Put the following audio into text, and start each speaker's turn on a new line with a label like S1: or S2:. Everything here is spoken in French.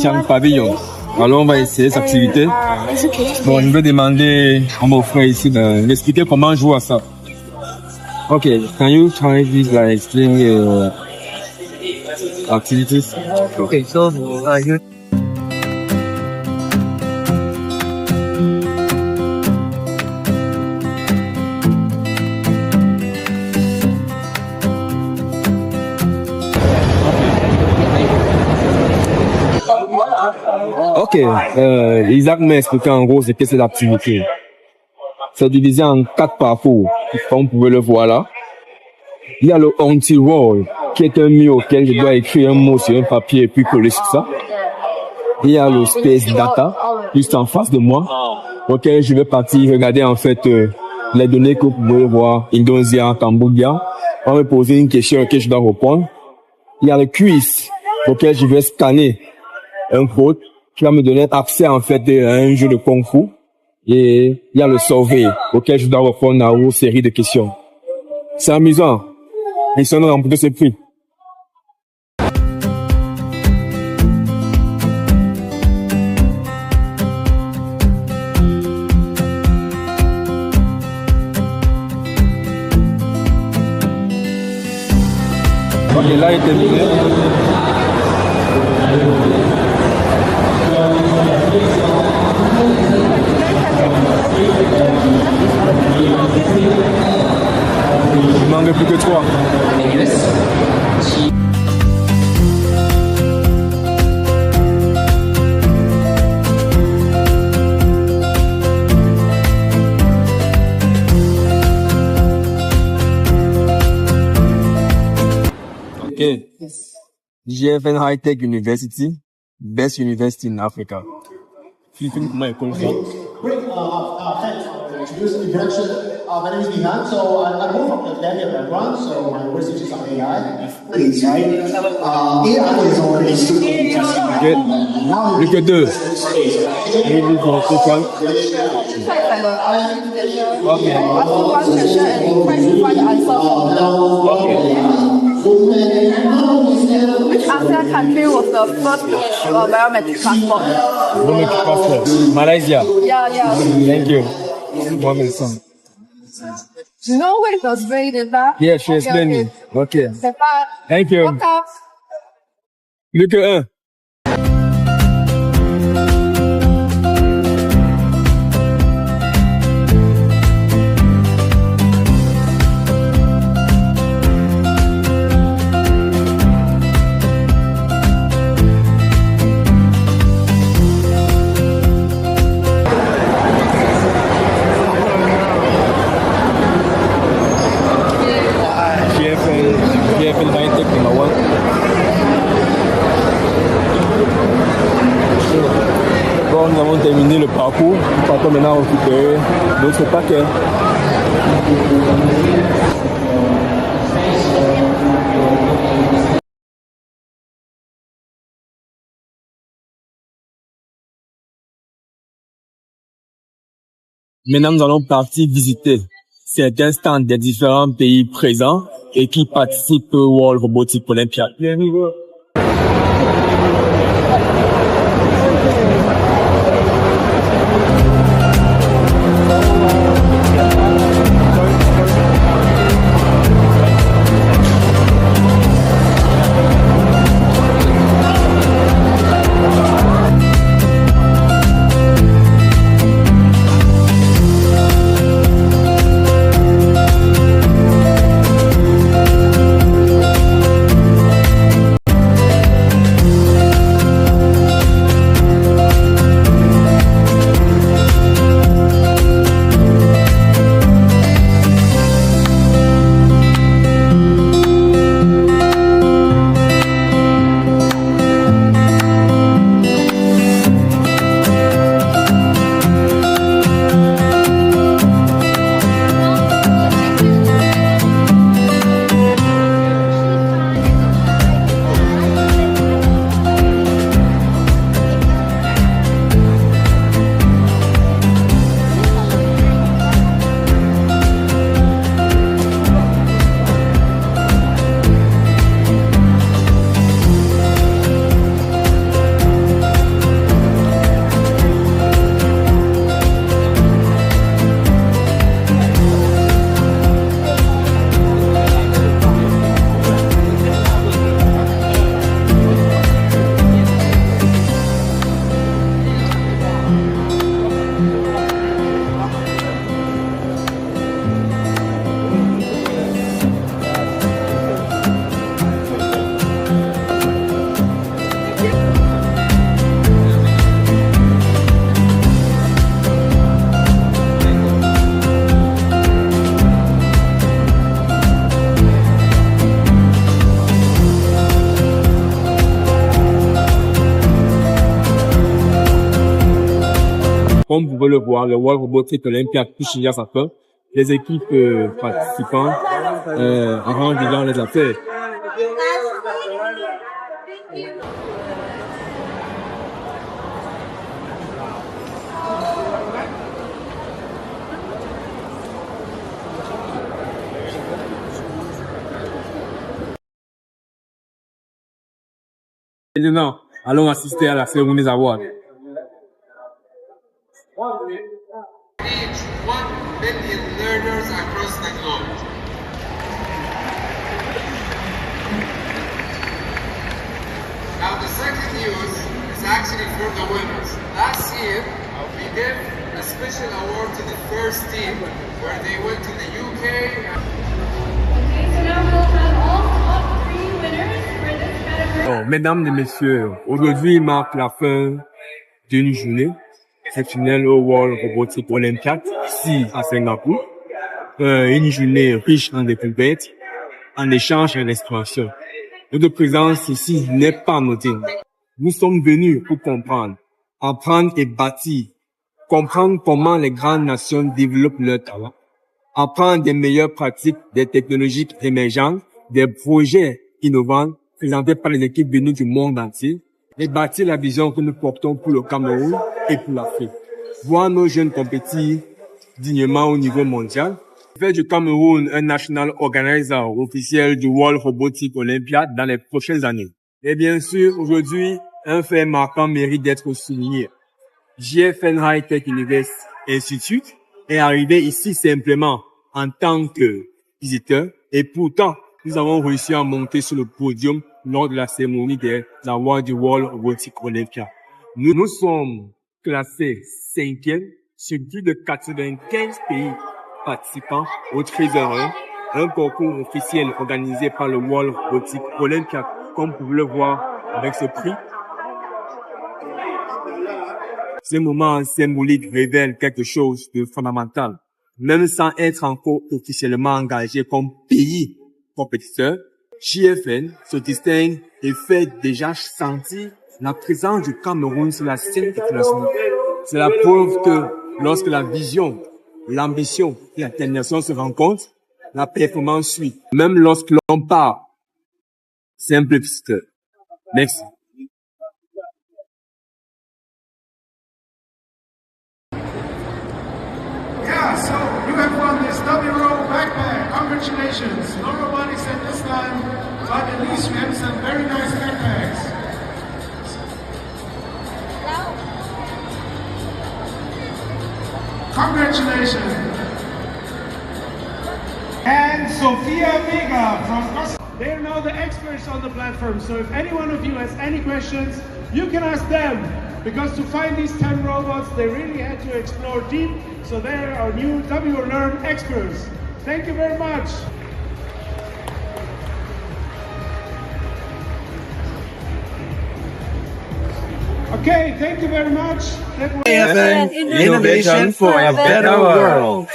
S1: Tiens, pavillon. Alors, on va essayer cette activité. Bon, je vais demander à mon frère ici d'expliquer comment jouer à ça. Okay, can you try this like explain activities?
S2: Okay, so you
S1: Ok, Isaac m'a expliqué en gros ce que c'est l'activité. C'est divisé en 4 parcours, comme vous pouvez le voir là. Il y a le anti-roll, qui est un mur auquel je dois écrire un mot sur un papier et puis coller sur ça. Il y a le space data, juste en face de moi, auquel je vais partir regarder en fait les données que vous pouvez voir, Indonésie, Cambodia. On va me poser une question auquel je dois répondre. Il y a le quiz, auquel je vais scanner un code qui va me donner accès en fait à un jeu de kung fu. Et il y a le survey auquel je dois répondre à une série de questions. C'est amusant. Ils sont remplis de ce prix. Ok, là il est terminé. Il manque plus que 3. Okay. GFN High Tech University, best university in Africa. Philippines, comment école ça?
S3: Introduce the introduction. My name is Nihan. So I'm more from the academic background. So my course is on AI. AI is already super interesting.
S1: Okay. Plus que 2.
S4: Which Asian country was the first biometric passport?
S1: Biometric passport. Malaysia.
S4: Yeah.
S1: Thank you. 1 minute song.
S4: Do you know where it was made in that?
S1: Yeah, she explained me. Okay.
S4: The part.
S1: Thank you.
S4: Welcome.
S1: Plus que 1. GFL High Tech number 1. Bon, nous avons terminé le parcours. Nous partons maintenant récupérer d'autres paquets. Maintenant, nous allons partir visiter certains stands des différents pays présents et qui participent au World Robotic Olympiad. Comme vous pouvez le voir, le World Robotics Olympiad touche déjà sa fin. Les équipes participantes arrangent déjà les affaires. Maintenant, allons assister à la cérémonie des awards.
S5: Reach 1 million learners across the globe. Now the second news is actually for the winners. Last year, we gave a special award to the first team where they went to the UK.
S6: Okay, so now we'll have all top 3 winners for this category.
S1: Bon, mesdames et messieurs, aujourd'hui marque la fin d'une journée exceptionnelle au World Robotics Olympiad ici à Singapour. Une journée riche en découvertes, en échanges et en exploration. Notre présence ici n'est pas anodine. Nous sommes venus pour comprendre, apprendre et bâtir, comprendre comment les grandes nations développent leur talent, apprendre des meilleures pratiques, des technologies émergentes, des projets innovants présentés par les équipes venues du monde entier et bâtir la vision que nous portons pour le Cameroun et pour l'Afrique. Voir nos jeunes compétir dignement au niveau mondial, faire du Cameroun un national organizer officiel du World Robotics Olympiad dans les prochaines années. Et bien sûr, aujourd'hui, un fait marquant mérite d'être souligné. GFN High Tech University Institute est arrivé ici simplement en tant que visiteur et pourtant, nous avons réussi à monter sur le podium lors de la cérémonie des awards du World Robotics Olympiad. Nous sommes classés 5e sur plus de 95 pays participants au Treasure, un concours officiel organisé par le World Robotics Olympiad, comme vous pouvez le voir avec ce prix. Ce moment symbolique révèle quelque chose de fondamental. Même sans être encore officiellement engagé comme pays compétiteur, GFN se distingue et fait déjà sentir la présence du Cameroun sur la scène internationale. C'est la preuve que lorsque la vision, l'ambition et la détermination se rencontrent, la performance suit. Même lorsque l'on part, simple visiteur. Merci.
S7: Yeah, so you have won this WRO backpack. Congratulations. No robotics at this time, but at least you have some very nice backpacks. Congratulations. And Sophia Vega from Costa. They are now the experts on the platform, so if any one of you has any questions, you can ask them. Because to find these 10 robots, they really had to explore deep, so they're our new WLearn experts. Thank you very much. Okay, thank you very much.
S2: Innovation for a better world.